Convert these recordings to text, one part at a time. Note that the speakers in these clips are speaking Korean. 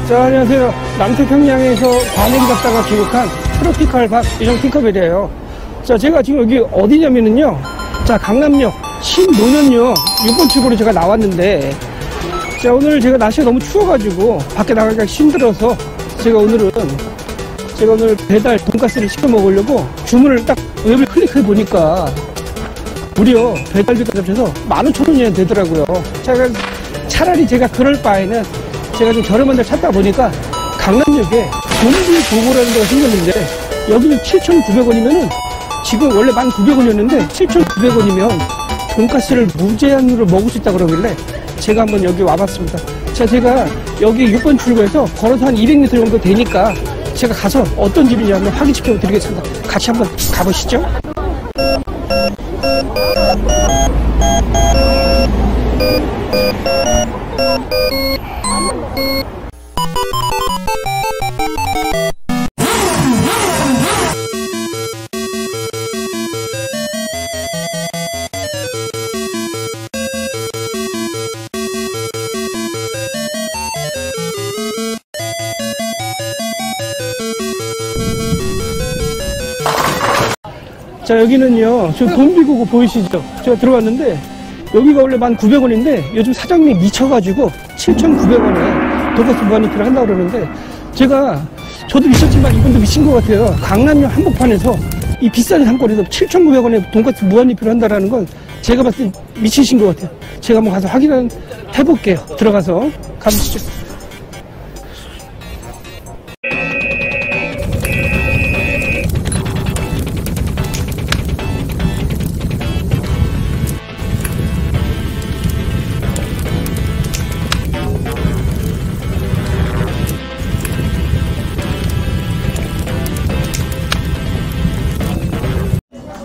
자, 안녕하세요. 남태평양에서 과메기 잡다가 귀국한 트로피칼 박 이정 팅커벨이에요. 자, 제가 지금 여기 어디냐면은요. 자, 강남역 신노년역 6번 출구로 제가 나왔는데, 자, 오늘 제가 날씨가 너무 추워가지고 밖에 나가기가 힘들어서 제가 오늘 배달 돈가스를 시켜 먹으려고 주문을 딱 웹을 클릭해 보니까 무려 배달비가 합쳐서 15,000원이 되더라고요. 제가 차라리 제가 그럴 바에는 제가 좀 저렴한 데를 찾다 보니까 강남역에 돈비고고라는 데가 생겼는데, 여기는 7,900원이면은 지금 원래 1,900원이었는데 7,900원이면 돈가스를 무제한으로 먹을 수 있다 그러길래 제가 한번 여기 와봤습니다. 자, 제가 여기 6번 출구에서 걸어서 한 200m 정도 되니까 제가 가서 어떤 집인지 한번 확인시켜 드리겠습니다. 같이 한번 가보시죠. 자, 여기는요, 저 돈비고고 보이시죠? 제가 들어왔는데 여기가 원래 1,900원인데 요즘 사장님이 미쳐가지고 7,900원에 돈가스 무한리필을 한다고 그러는데, 저도 미쳤지만 이분도 미친 것 같아요. 강남역 한복판에서 이 비싼 상권에서 7,900원에 돈가스 무한리필을 한다라는 건 제가 봤을 때 미치신 것 같아요. 제가 한번 가서 확인을 해볼게요. 들어가서 가보시죠.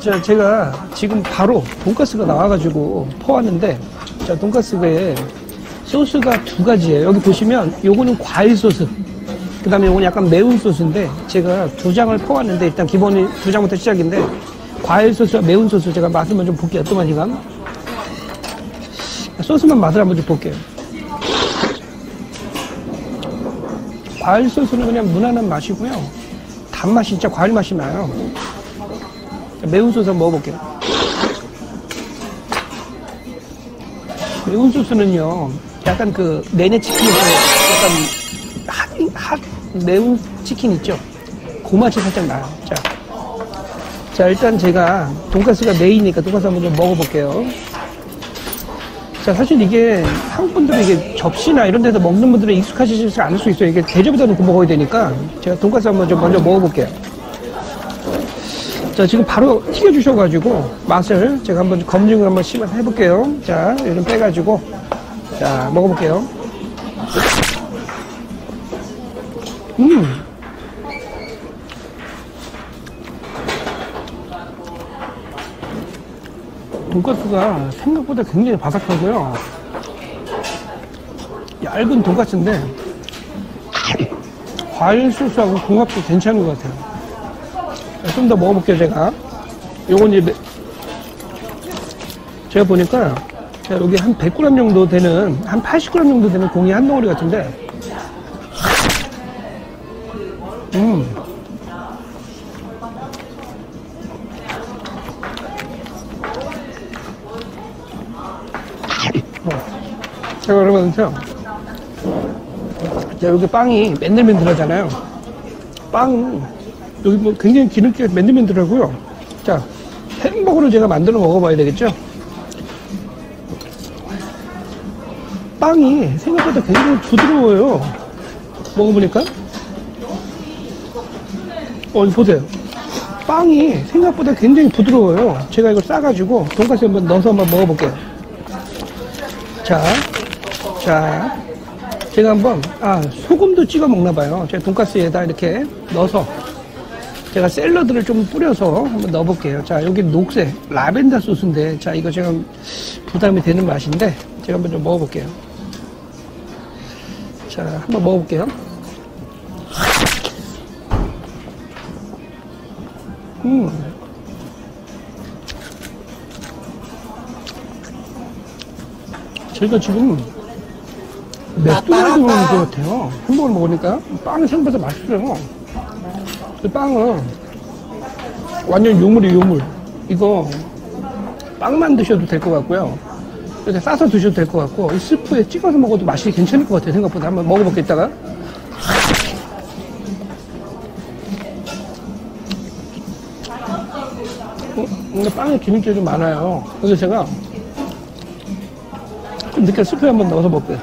자, 제가 지금 바로 돈가스가 나와가지고 퍼왔는데, 자, 돈가스에 소스가 2가지예요. 여기 보시면 요거는 과일 소스, 그 다음에 요거는 약간 매운 소스인데, 제가 2장을 퍼왔는데, 일단 기본이 2장부터 시작인데, 과일 소스와 매운 소스 제가 맛을 한번 좀 볼게요. 어떤 맛인가? 소스만 맛을 한번 좀 볼게요. 과일 소스는 그냥 무난한 맛이고요. 단맛이 진짜 과일 맛이 나요. 매운 소스 한번 먹어볼게요. 매운 소스는요, 약간 그 내내 치킨에서 약간 핫 매운 치킨 있죠? 그 맛이 살짝 나요. 자, 일단 제가 돈가스가 메인이니까 돈가스 한번 좀 먹어볼게요. 자, 사실 이게 한국 분들은 이게 접시나 이런 데서 먹는 분들은 익숙하시지 않을 수 있어요. 이게 대접에다 놓고 먹어야 되니까 제가 돈가스 한번 좀 먼저 먹어볼게요. 자, 지금 바로 튀겨주셔가지고 맛을 제가 한번 검증을 한번 해볼게요. 자, 이런 빼가지고 자, 먹어볼게요. 돈가스가 생각보다 굉장히 바삭하고요. 얇은 돈가스인데 과일 소스하고 궁합도 괜찮은 것 같아요. 좀 더 먹어볼게요. 요건 이제 제가 보니까 여기 한 100g 정도 되는, 한 80g 정도 되는 공이 한 덩어리 같은데, 제가 여러분한테 여기 빵이 맨들맨들하잖아요. 여기 뭐 굉장히 기름기가 맨들맨들하고요. 자, 햄버거를 제가 만들어 먹어봐야 되겠죠? 빵이 생각보다 굉장히 부드러워요. 먹어보니까. 보세요. 빵이 생각보다 굉장히 부드러워요. 제가 이걸 싸가지고 돈가스에 한번 넣어서 한번 먹어볼게요. 자, 제가 한번, 소금도 찍어 먹나봐요. 제가 돈가스에다 이렇게 넣어서 제가 샐러드를 좀 뿌려서 한번 넣어볼게요. 자, 여기 녹색 라벤더 소스인데, 자, 이거 제가 부담이 되는 맛인데 제가 한번 좀 먹어볼게요. 자, 한번 먹어볼게요. 제가 지금 맥도날드 먹는 것 같아요. 햄버거를 먹으니까 빵이 생각보다 맛있어요. 이 빵은 완전 요물이에요, 요물. 이거 빵만 드셔도 될 것 같고요. 이렇게 싸서 드셔도 될 것 같고, 이 스프에 찍어서 먹어도 맛이 괜찮을 것 같아요. 생각보다. 한번 먹어볼게요, 이따가. 근데 빵에 기름기가 좀 많아요. 그래서 제가 좀 늦게 스프에 한번 넣어서 먹게요.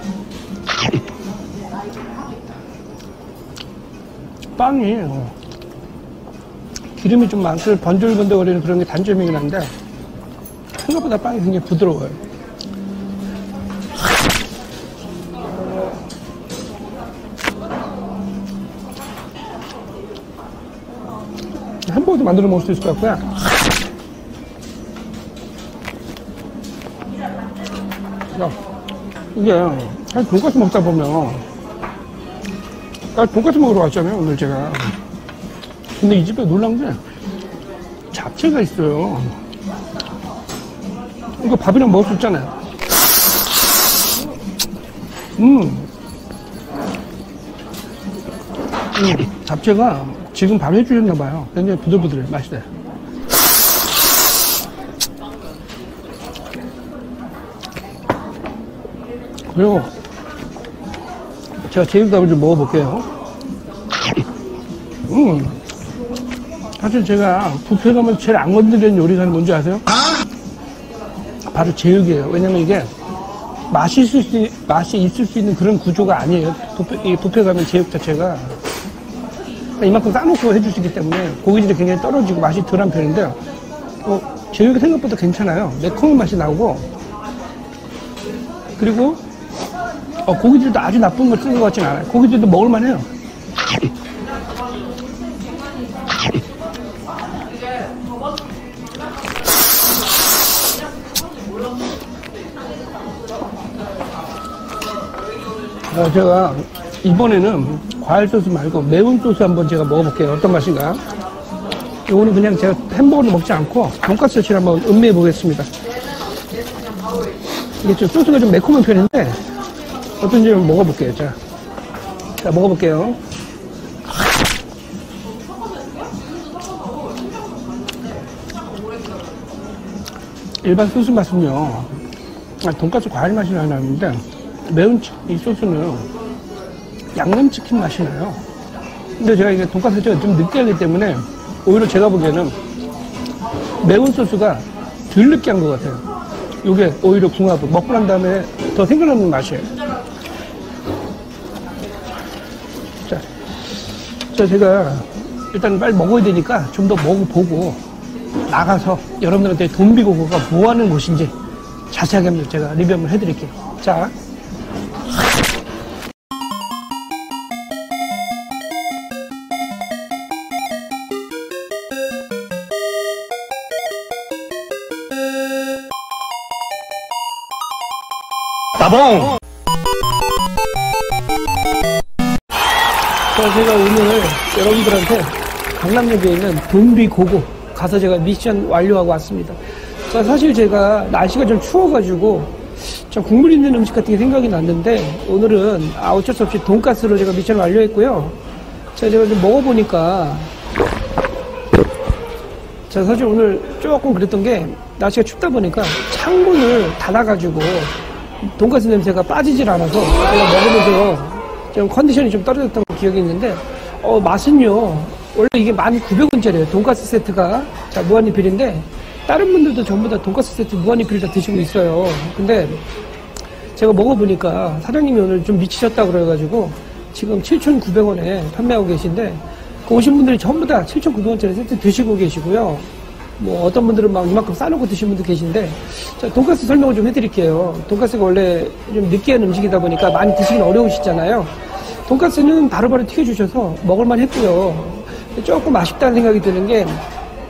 빵이 기름이 좀 많고 번들번들거리는 그런 게 단점이긴 한데 생각보다 빵이 굉장히 부드러워요. 햄버거도 만들어 먹을 수 있을 것 같고요. 이게 사실 돈가스 먹다 보면 돈가스 먹으러 왔잖아요, 오늘 제가. 근데 이 집에 놀란 게 잡채가 있어요. 이거 밥이랑 먹을 수 있잖아요. 잡채가 지금 바로 해주셨나봐요. 굉장히 부들부들해. 맛있어요. 그리고 제가 제육밥을 좀 먹어볼게요. 사실 제가 뷔페 가면 제일 안 건드리는 요리가 뭔지 아세요? 바로 제육이에요. 왜냐면 이게 맛이 있을 수 있는 그런 구조가 아니에요. 뷔페 가면 제육 자체가 이만큼 싸놓고 해주시기 때문에 고기질이 굉장히 떨어지고 맛이 덜한 편인데 제육이 생각보다 괜찮아요. 매콤한 맛이 나오고, 그리고 고기들도 아주 나쁜 걸 쓰는 것 같진 않아요. 고기들도 먹을만해요. 제가 이번에는 과일 소스 말고 매운 소스 한번 제가 먹어볼게요. 어떤 맛인가. 이거는 그냥 제가 햄버거를 먹지 않고 돈가스 소스를 한번 음미해 보겠습니다. 이게 좀 소스가 좀 매콤한 편인데 어떤지 한번 먹어볼게요. 자, 먹어볼게요. 일반 소스 맛은요, 돈가스 과일 맛이 나는데 매운 이 소스는 양념치킨 맛이 나요. 근데 제가 이게 돈가스 자체가 좀 느끼하기 때문에 오히려 제가 보기에는 매운 소스가 덜 느끼한 것 같아요. 이게 오히려 궁합을 먹고 난 다음에 더 생각나는 맛이에요. 자, 제가 일단 빨리 먹어야 되니까 좀 더 먹어보고 나가서 여러분들한테 돈비고고가 뭐 하는 곳인지 자세하게 한번 제가 리뷰 한번 해드릴게요. 자. 따봉! 자, 제가 오늘 여러분들한테 강남역에 있는 돈비고고 가서 제가 미션 완료하고 왔습니다. 자, 사실 제가 날씨가 좀 추워가지고 좀 국물 있는 음식 같은 게 생각이 났는데 오늘은 어쩔 수 없이 돈가스로 제가 미션 완료했고요. 자, 제가 좀 먹어보니까 자, 사실 오늘 조금 그랬던 게 날씨가 춥다 보니까 창문을 닫아가지고 돈가스 냄새가 빠지질 않아서 제가 먹으면서 좀 컨디션이 좀 떨어졌던 기억이 있는데 맛은요, 원래 이게 1,900원짜리예요. 돈가스 세트가. 자, 무한리필인데 다른 분들도 전부 다 돈가스 세트 무한리필 다 드시고 있어요. 근데 제가 먹어보니까 사장님이 오늘 좀 미치셨다고 그래가지고 지금 7,900원에 판매하고 계신데 오신 분들이 전부 다 7,900원짜리 세트 드시고 계시고요. 뭐 어떤 분들은 막 이만큼 싸놓고 드시는 분도 계신데, 자, 돈가스 설명을 좀 해드릴게요. 돈가스가 원래 좀 느끼한 음식이다 보니까 많이 드시긴 어려우시잖아요. 돈가스는 바로바로 튀겨주셔서 먹을만 했고요. 조금 아쉽다는 생각이 드는 게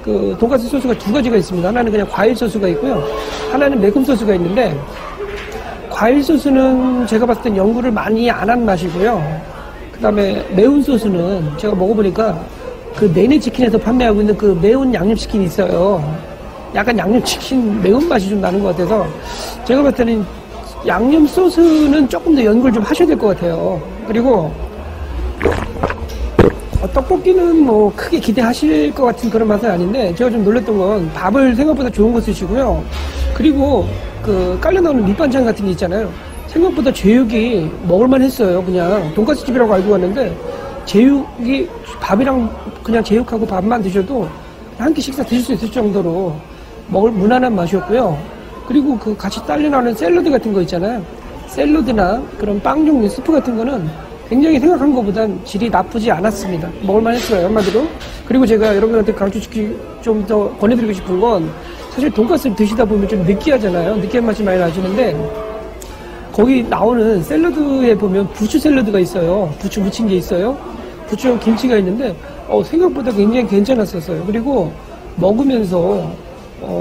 그 돈가스 소스가 두 가지가 있습니다. 하나는 그냥 과일 소스가 있고요, 하나는 매콤 소스가 있는데 과일 소스는 제가 봤을 땐 연구를 많이 안 한 맛이고요. 그 다음에 매운 소스는 제가 먹어보니까 그 내내치킨에서 판매하고 있는 그 매운 양념치킨이 있어요. 약간 양념치킨 매운맛이 좀 나는 것 같아서 제가 봤을 때는 양념 소스는 조금 더 연구를 좀 하셔야 될 것 같아요. 그리고 떡볶이는 뭐 크게 기대하실 것 같은 그런 맛은 아닌데, 제가 좀 놀랐던 건 밥을 생각보다 좋은 거 쓰시고요. 그리고 그 깔려 나오는 밑반찬 같은 게 있잖아요. 생각보다 제육이 먹을만 했어요. 그냥 돈가스 집이라고 알고 갔는데 제육이 밥이랑 그냥 제육하고 밥만 드셔도 한 끼 식사 드실 수 있을 정도로 먹을 무난한 맛이었고요. 그리고 그 같이 딸려 나오는 샐러드 같은 거 있잖아요. 샐러드나 그런 빵 종류 스프 같은 거는 굉장히 생각한 것보단 질이 나쁘지 않았습니다. 먹을만 했어요, 한마디로. 그리고 제가 여러분한테 좀 더 권해드리고 싶은 건, 사실 돈가스를 드시다 보면 좀 느끼하잖아요. 느끼한 맛이 많이 나시는데, 거기 나오는 샐러드에 보면 부추 샐러드가 있어요. 부추 묻힌 게 있어요. 부추 김치가 있는데, 생각보다 굉장히 괜찮았었어요. 그리고 먹으면서,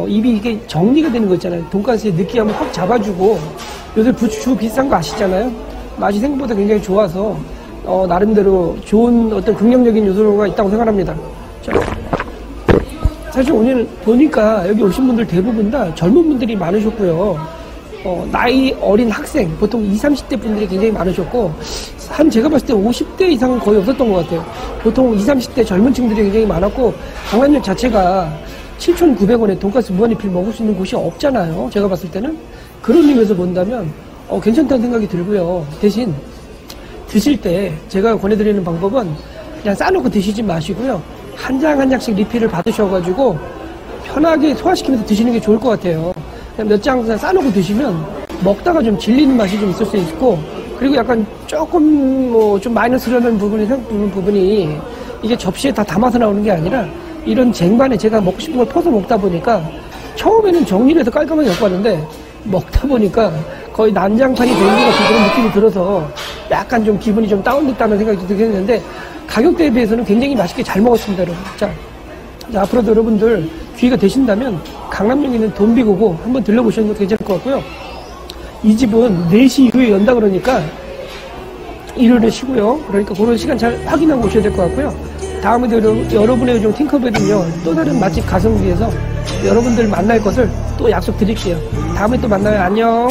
입이 이게 정리가 되는 거 있잖아요. 돈가스의 느끼함을 확 잡아주고, 요새 부추 비싼 거 아시잖아요. 맛이 생각보다 굉장히 좋아서, 나름대로 좋은 어떤 긍정적인 요소가 있다고 생각합니다. 자, 사실 오늘 보니까 여기 오신 분들 대부분 다 젊은 분들이 많으셨고요. 나이 어린 학생, 보통 20, 30대 분들이 굉장히 많으셨고, 제가 봤을 때 50대 이상은 거의 없었던 것 같아요. 보통 20, 30대 젊은 층들이 굉장히 많았고, 강남역 자체가 7,900원에 돈가스 무한리필 먹을 수 있는 곳이 없잖아요. 제가 봤을 때는. 그런 의미에서 본다면, 괜찮다는 생각이 들고요. 대신, 드실 때 제가 권해드리는 방법은 그냥 싸놓고 드시지 마시고요. 한 장 한 장씩 리필을 받으셔가지고, 편하게 소화시키면서 드시는 게 좋을 것 같아요. 그냥 몇 장 그냥 싸놓고 드시면 먹다가 좀 질리는 맛이 좀 있을 수 있고, 그리고 약간 조금 좀 마이너스라는 부분이 이게 접시에 다 담아서 나오는 게 아니라, 이런 쟁반에 제가 먹고 싶은 걸 퍼서 먹다 보니까 처음에는 정리를 해서 깔끔하게 먹고 왔는데, 먹다 보니까 거의 난장판이 된 것 같은 그런 느낌이 들어서 약간 좀 기분이 좀 다운됐다는 생각이 들긴 했는데, 가격 대비해서는 굉장히 맛있게 잘 먹었습니다, 여러분. 자, 앞으로도 여러분들 기회가 되신다면 강남역에 있는 돈비고고 한번 들러보시는 것도 괜찮을 것 같고요. 이 집은 4시 이후에 연다 그러니까 일요일에 쉬고요. 그러니까 그런 시간 잘 확인하고 오셔야 될 것 같고요. 다음에도 여러분의 요즘 팅커벨은요, 또 다른 맛집 가성을 위해서 여러분들 만날 것을 또 약속드릴게요. 다음에 또 만나요. 안녕.